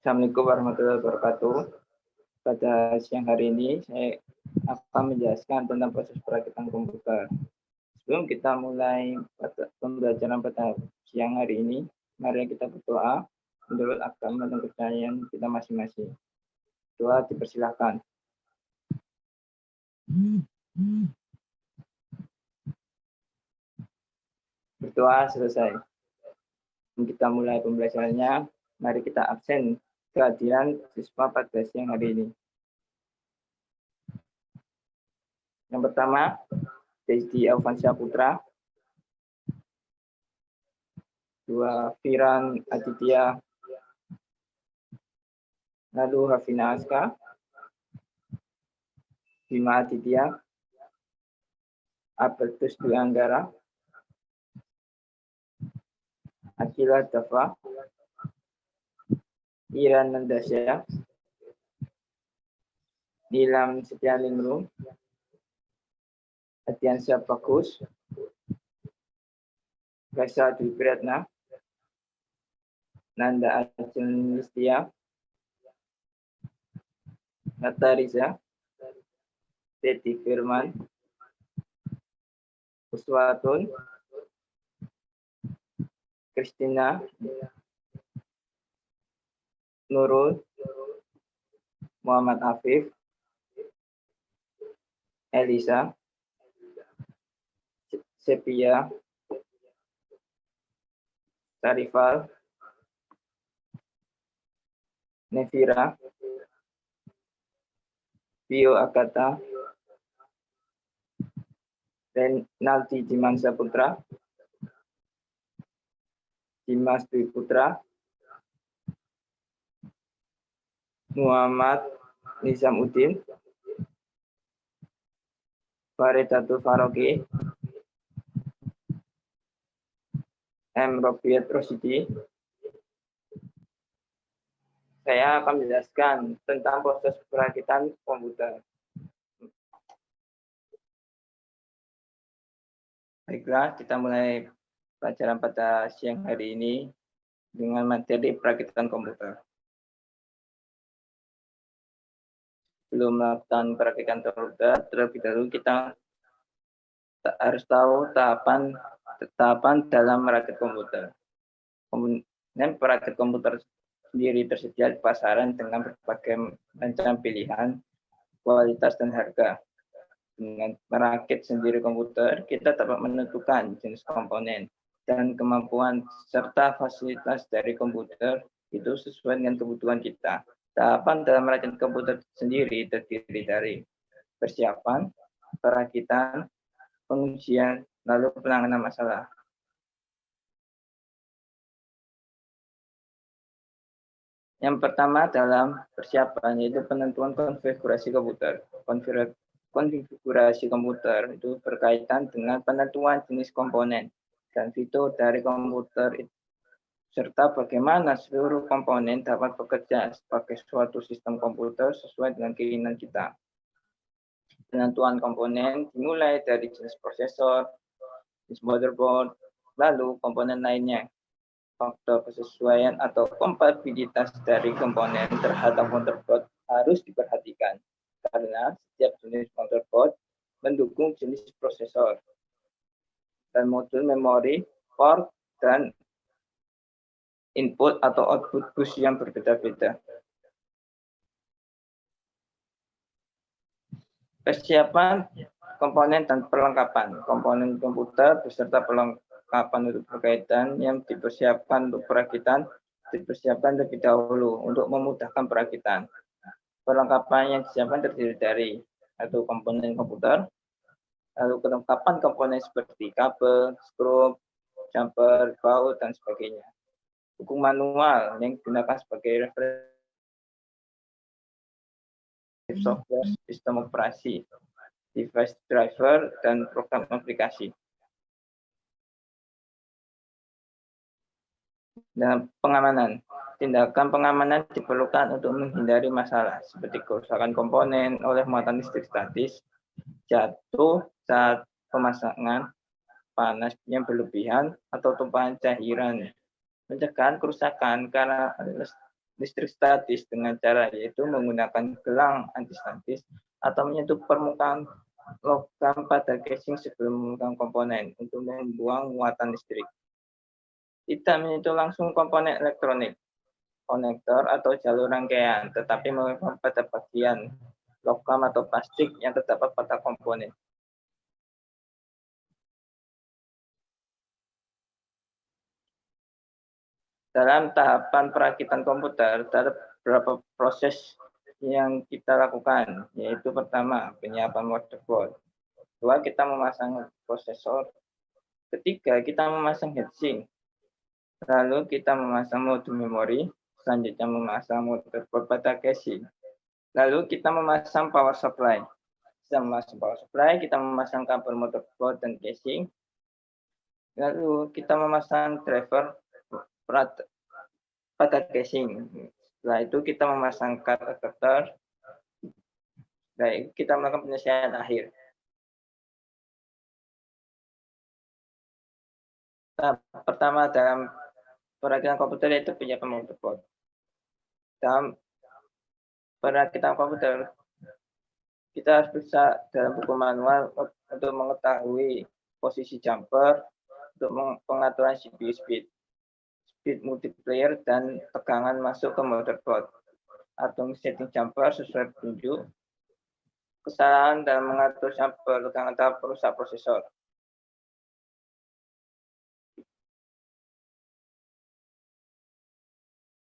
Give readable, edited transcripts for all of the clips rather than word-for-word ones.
Assalamualaikum warahmatullahi wabarakatuh. Pada siang hari ini saya akan menjelaskan tentang proses perakitan komputer. Sebelum kita mulai pembelajaran pada siang hari ini, mari kita berdoa menurut agama dan kepercayaan kita masing-masing. Doa dipersilakan. Berdoa selesai. Kita mulai pembelajarannya. Mari kita absen kehadiran siswa pada siang hari ini. Yang pertama, Desdi Alfansyah Putra. Dua, Firan Aditya. Lalu Hafina Aska. Bima Aditya. Albertus Dwi Anggara. Akila Dafa. Iran Nandasya. Dilam Setianingrum. Adiansyah Bagus. Gaisa Dwi Pratna. Nanda Ajeng Nistia. Nata Riza. Teti Firman. Uswatun. Kristina. Nurul. Muhammad Afif. Elisa. Sepia. Sarifal. Nevira. Pio Akata. Renaldi Dimansa Putra. Dimas Dwi Putra. Muhammad Nizamuddin. Faridatul Faroki. M. Robiat Rosidi. Saya akan menjelaskan tentang proses perakitan komputer. Baiklah, kita mulai pelajaran pada siang hari ini dengan materi perakitan komputer. Sebelum melakukan perakitan komputer, terlebih dahulu kita harus tahu tahapan dalam merakit komputer. Kemudian perakit komputer sendiri tersedia di pasaran dengan berbagai macam pilihan, kualitas, dan harga. Dengan merakit sendiri komputer, kita dapat menentukan jenis komponen dan kemampuan serta fasilitas dari komputer itu sesuai dengan kebutuhan kita. Tahapan dalam merakit komputer sendiri terdiri dari persiapan, perakitan, pengujian, lalu penanganan masalah. Yang pertama dalam persiapan yaitu penentuan konfigurasi komputer. Konfigurasi komputer itu berkaitan dengan penentuan jenis komponen dan fitur dari komputer serta bagaimana seluruh komponen dapat bekerja sebagai suatu sistem komputer sesuai dengan keinginan kita. Penentuan komponen dimulai dari jenis prosesor, jenis motherboard, lalu komponen lainnya. Faktor kesesuaian atau kompatibilitas dari komponen terhadap motherboard harus diperhatikan karena setiap jenis motherboard mendukung jenis prosesor dan modul memori, port, dan input atau output bus yang berbeda-beda. Persiapan komponen dan perlengkapan. Komponen komputer beserta perlengkapan untuk berkaitan yang dipersiapkan untuk perakitan dipersiapkan terlebih dahulu untuk memudahkan perakitan. Perlengkapan yang disiapkan terdiri dari satu komponen komputer, lalu kelengkapan komponen seperti kabel, skrup, jumper, baut, dan sebagainya. Buku manual yang digunakan sebagai referensi software, sistem operasi, device driver, dan program aplikasi. Dan pengamanan. Tindakan pengamanan diperlukan untuk menghindari masalah seperti kerusakan komponen oleh muatan listrik statis, jatuh saat pemasangan, panas yang berlebihan, atau tumpahan cairan. Pencegahan kerusakan karena listrik statis dengan cara yaitu menggunakan gelang antistatis atau menyentuh permukaan logam pada casing sebelum menggunakan komponen untuk membuang muatan listrik. Tidak menyentuh langsung komponen elektronik, konektor atau jalur rangkaian, tetapi memang pada bagian logam atau plastik yang terdapat pada komponen. Dalam tahapan perakitan komputer, ada beberapa proses yang kita lakukan, yaitu pertama, penyiapan motherboard. Kedua, kita memasang prosesor. Ketiga, kita memasang heatsink. Lalu kita memasang modul memori. Selanjutnya memasang motherboard pada casing. Lalu kita memasang power supply. Setelah memasang power supply, kita memasang kabel motherboard dan casing. Lalu kita memasang driver pada casing. Setelah itu kita memasang card adapter. Baik, kita melakukan penyelesaian akhir. Pertama dalam perakitan komputer yaitu penyiapan motherboard. Dalam perakitan komputer, kita harus bisa dalam buku manual untuk mengetahui posisi jumper, untuk pengaturan CPU speed multiplier, dan tegangan masuk ke motherboard, atau setting jumper sesuai petunjuk. Kesalahan dalam mengatur jumper tegangan dapat merusak prosesor.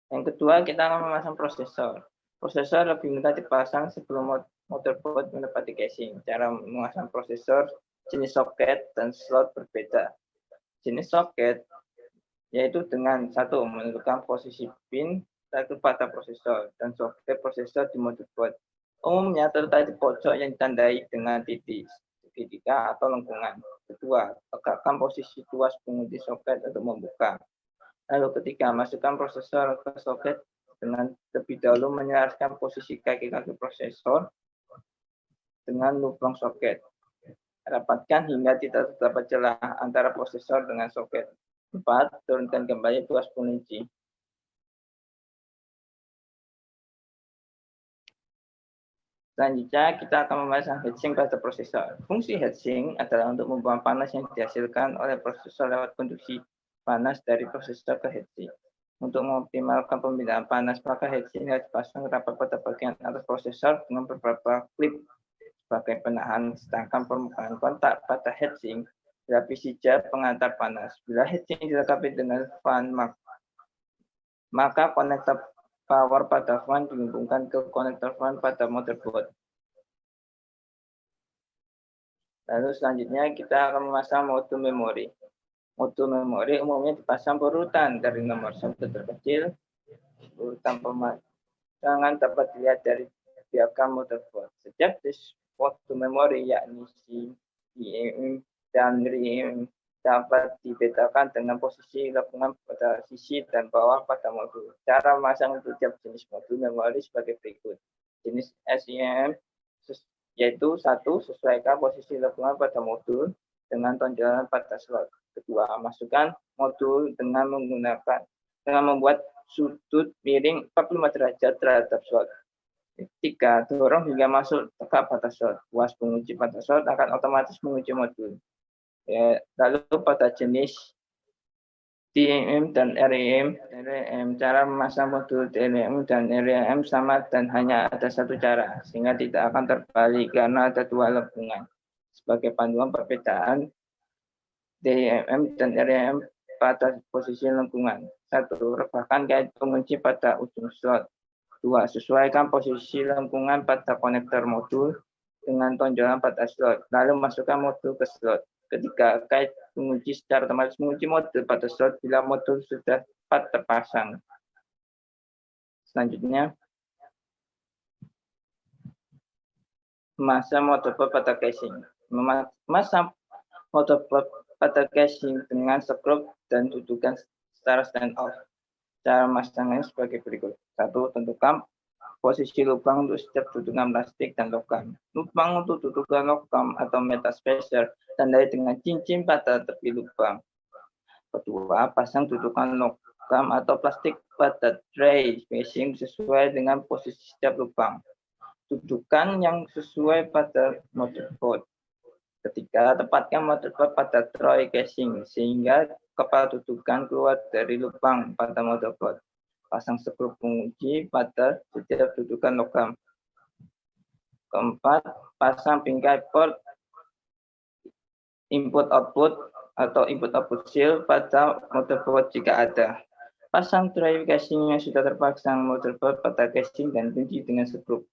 Yang kedua, kita akan memasang prosesor. Prosesor lebih mudah dipasang sebelum motherboard menepati casing. Cara memasang prosesor, jenis soket, dan slot berbeda. Jenis soket yaitu dengan satu, menentukan posisi pin satu pada prosesor, dan soket prosesor di motherboard. Umumnya terletak di pojok yang ditandai dengan titik, segitiga, atau lengkungan. Kedua, tegakkan posisi tuas pengunci soket untuk membuka. Lalu ketiga, masukkan prosesor ke soket dengan lebih dahulu menyelaraskan posisi kaki-kaki prosesor dengan lubang soket. Rapatkan hingga tidak terdapat celah antara prosesor dengan soket. 4. Turunkan kembali tuas pengunci. Selanjutnya, kita akan memasang heatsink pada prosesor. Fungsi heatsink adalah untuk membuang panas yang dihasilkan oleh prosesor lewat konduksi panas dari prosesor ke heatsink. Untuk mengoptimalkan pembinaan panas, maka heatsink harus dipasang rapat pada bagian atas prosesor dengan beberapa klip sebagai penahan, sedangkan permukaan kontak pada heatsink dilapisi jar pengantar panas. Bila heatsink dilengkapi dengan fan, maka konektor power pada fan dihubungkan ke konektor fan pada motherboard. Lalu selanjutnya kita akan memasang modul memori. Modul memori umumnya dipasang berurutan dari nomor 1 terkecil. Urutan pemasangan dapat dilihat dari diagram motherboard. Setiap disk modul memori yakni CDIMM dan RAM dapat dibedakan dengan posisi lengkungan pada sisi dan bawah pada modul. Cara memasang untuk tiap jenis modul memori sebagai berikut. Jenis SIMM yaitu 1. Sesuaikan posisi lengkungan pada modul dengan tonjolan pada slot. Kedua, masukkan modul dengan membuat sudut miring 45 derajat terhadap slot. 3. Dorong hingga masuk tegak pada slot. Tuas pengunci pada slot akan otomatis mengunci modul. Lalu pada jenis DRAM dan RAM, cara memasang modul DRAM dan RAM sama dan hanya ada satu cara, sehingga tidak akan terbalik karena ada dua lengkungan. Sebagai panduan perbedaan DRAM dan RAM pada posisi lengkungan. 1. Rebahkan kait pengunci pada ujung slot. 2. Sesuaikan posisi lengkungan pada konektor modul dengan tonjolan pada slot. Lalu masukkan modul ke slot. Ketiga, kait pengunci secara otomatis mengunci modul pada slot bila modul sudah tepat terpasang. Selanjutnya, memasang motherboard pada casing. Memasang motherboard pada casing dengan skrup dan dudukan secara stand off. Cara memasangnya sebagai berikut. 1. Tentukan posisi lubang untuk setiap dudukan plastik dan logam. Lubang untuk dudukan logam atau metal spacer tandai dengan cincin pada tepi lubang. Kedua, pasang dudukan logam atau plastik pada tray casing sesuai dengan posisi setiap lubang. Dudukan yang sesuai pada motherboard. Ketiga, tempatkan motherboard pada tray casing sehingga kepala dudukan keluar dari lubang pada motherboard. Pasang skru pengunci pada setiap dudukan logam. Keempat, pasang bingkai port input-output atau input-output shield pada motherboard jika ada. Pasang tray casing yang sudah terpasang motherboard pada casing dan kunci dengan skru.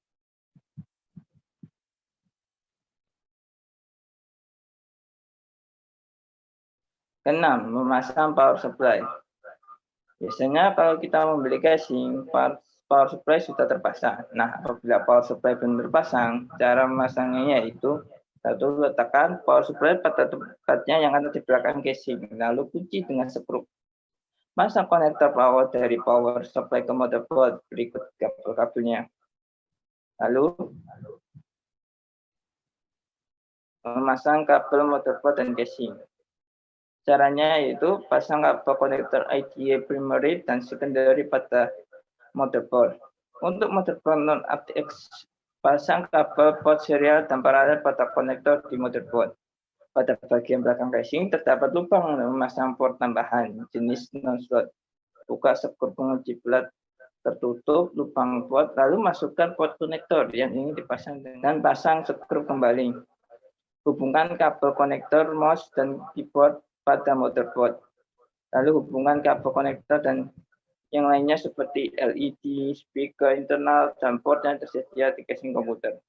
Keenam, memasang power supply. Biasanya kalau kita membeli casing, power supply sudah terpasang. Nah, apabila power supply belum terpasang, cara memasangnya yaitu satu, letakkan power supply pada tempatnya yang ada di belakang casing, lalu kunci dengan skru. Pasang konektor power dari power supply ke motherboard berikut kabel-kabelnya. Lalu memasang kabel motherboard dan casing. Caranya yaitu pasang kabel konektor IDE primary dan secondary pada motherboard. Untuk motherboard non-aptX, pasang kabel port serial dan paralel pada konektor di motherboard. Pada bagian belakang casing terdapat lubang untuk memasang port tambahan jenis non-slot. Buka skru pengunci plat tertutup lubang port, lalu masukkan port konektor yang ingin dipasang dan pasang skru kembali. Hubungkan kabel konektor mouse dan keyboard pada motherboard. Lalu hubungkan kabel konektor dan yang lainnya seperti LED, speaker internal, dan port yang tersedia di casing komputer.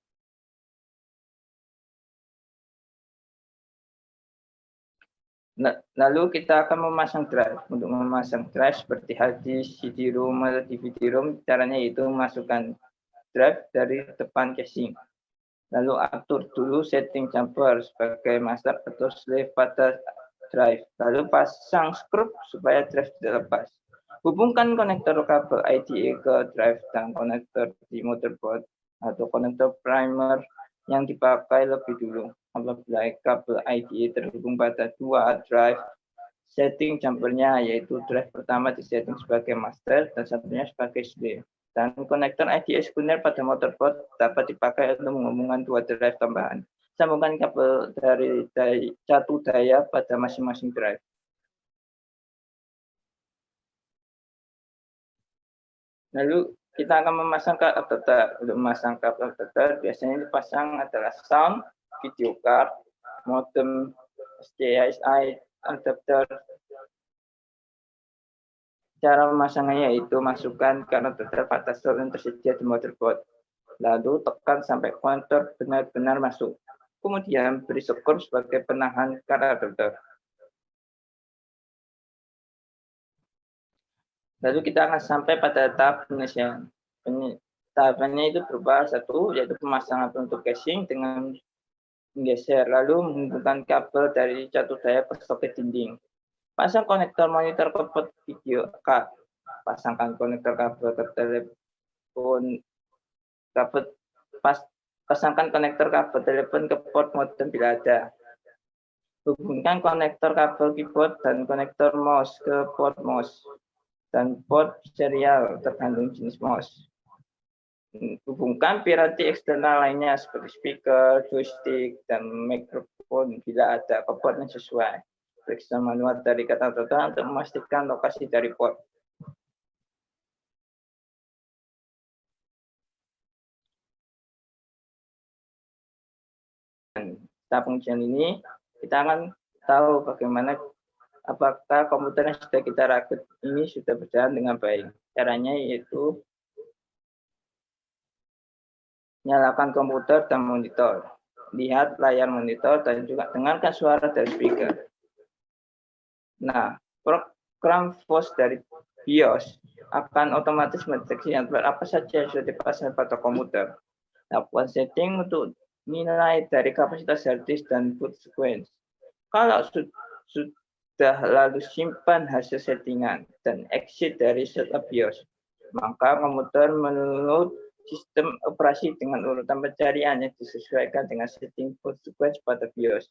Lalu kita akan memasang drive. Untuk memasang drive seperti hard disk, CD-ROM, atau DVD-ROM, caranya yaitu memasukkan drive dari depan casing. Lalu atur dulu setting jumper sebagai master atau slave pada drive. Lalu pasang skru supaya drive tidak lepas. Hubungkan konektor kabel IDE ke drive dan konektor di motherboard atau konektor primer yang dipakai lebih dulu. Apabila kabel IDE terhubung pada dua drive, setting jumpernya yaitu drive pertama disetting sebagai master dan satunya sebagai slave. Dan konektor IDE sekunder pada motherboard dapat dipakai untuk menghubungkan dua drive tambahan. Sambungkan kabel dari satu daya pada masing-masing drive. Lalu kita akan memasang kabel adapter. Untuk memasang kabel adapter biasanya dipasang adalah sound, video card, modem, SDI adapter. Cara memasangnya yaitu masukkan kabel adapter pada slot yang tersedia di motherboard. Lalu tekan sampai konektor benar-benar masuk. Kemudian beri skru sebagai penahan kabel adapter. Lalu kita akan sampai pada tahap penyelesaian. Tahapannya itu berupa satu, yaitu pemasangan penutup casing dengan menggeser, lalu menghubungkan kabel dari satu daya ke soket dinding. Pasang konektor monitor ke port video card. Pasangkan konektor kabel ke telepon pasangkan konektor kabel telepon ke port modem bila ada. Hubungkan konektor kabel keyboard dan konektor mouse ke port mouse dan port serial tergantung jenis mouse. Hubungkan piranti eksternal lainnya seperti speaker, joystick, dan mikrofon bila ada ke port yang sesuai. Periksa manual dari kata untuk memastikan lokasi dari port. Setelah pengujian ini, kita akan tahu bagaimana apakah komputer yang sudah kita rakit ini sudah berjalan dengan baik. Caranya yaitu nyalakan komputer dan monitor. Lihat layar monitor dan juga dengarkan suara dari speaker. Nah, program FOS dari BIOS akan otomatis mendeteksi hardware apa saja yang sudah dipasang pada komputer. Lakukan setting untuk nilai dari kapasitas hard disk dan boot sequence. Kalau sudah lalu simpan hasil settingan dan exit dari setup BIOS, maka komputer meload sistem operasi dengan urutan pencarian yang disesuaikan dengan setting boot sequence pada BIOS.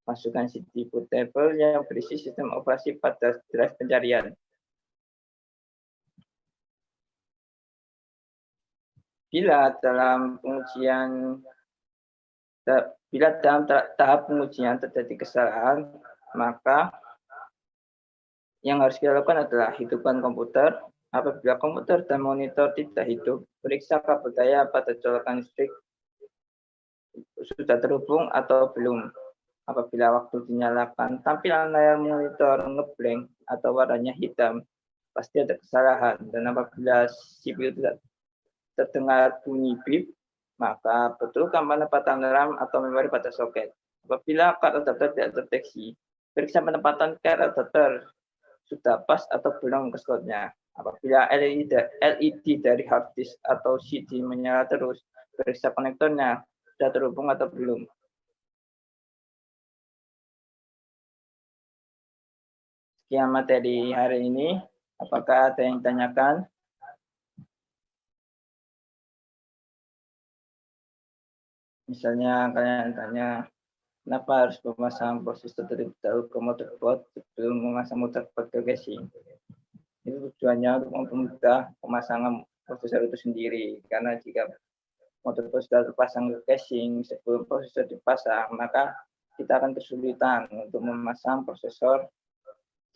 Masukkan CD bootable yang berisi sistem operasi pada drive pencarian. Bila dalam pengujian tahap pengujian terjadi kesalahan, maka yang harus kita lakukan adalah hidupkan komputer. Apabila komputer dan monitor tidak hidup, periksa kabel daya pada colokan listrik sudah terhubung atau belum. Apabila waktu dinyalakan, tampilan layar monitor ngeblank atau warnanya hitam, pasti ada kesalahan. Dan apabila CPU tidak terdengar bunyi bip, maka betulkan penempatan RAM atau memori pada soket. Apabila card adapter tidak terdeteksi, periksa penempatan card adapter sudah pas atau belum ke slotnya. Apabila LED dari hard disk atau CD menyala terus, periksa konektornya sudah terhubung atau belum. Sekian materi hari ini. Apakah ada yang ditanyakan? Misalnya kalian tanya, kenapa harus memasang prosesor terlebih dahulu ke motherboard sebelum memasang motherboard ke casing? Itu tujuannya untuk mempermudah pemasangan prosesor itu sendiri. Karena jika motherboard sudah terpasang ke casing sebelum prosesor dipasang, maka kita akan kesulitan untuk memasang prosesor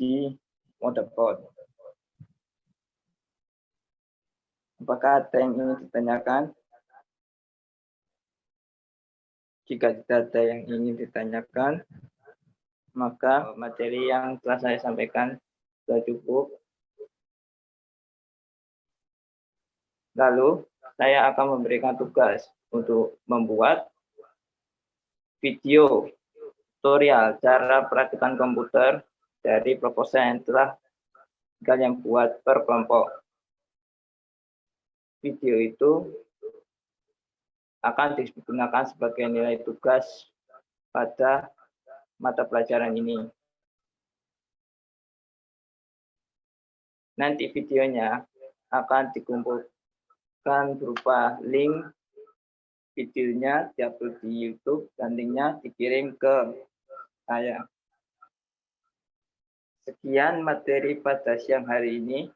di motherboard. Apakah ada yang ingin ditanyakan? Jika tidak ada yang ingin ditanyakan, maka materi yang telah saya sampaikan sudah cukup. Lalu, saya akan memberikan tugas untuk membuat video tutorial cara perakitan komputer dari proposal yang telah kalian buat per kelompok. Video itu akan digunakan sebagai nilai tugas pada mata pelajaran ini. Nanti videonya akan dikumpulkan berupa link videonya diupload di YouTube dan linknya dikirim ke saya. Sekian materi pada siang hari ini.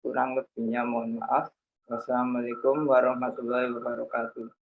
Kurang lebihnya mohon maaf. Wassalamualaikum warahmatullahi wabarakatuh.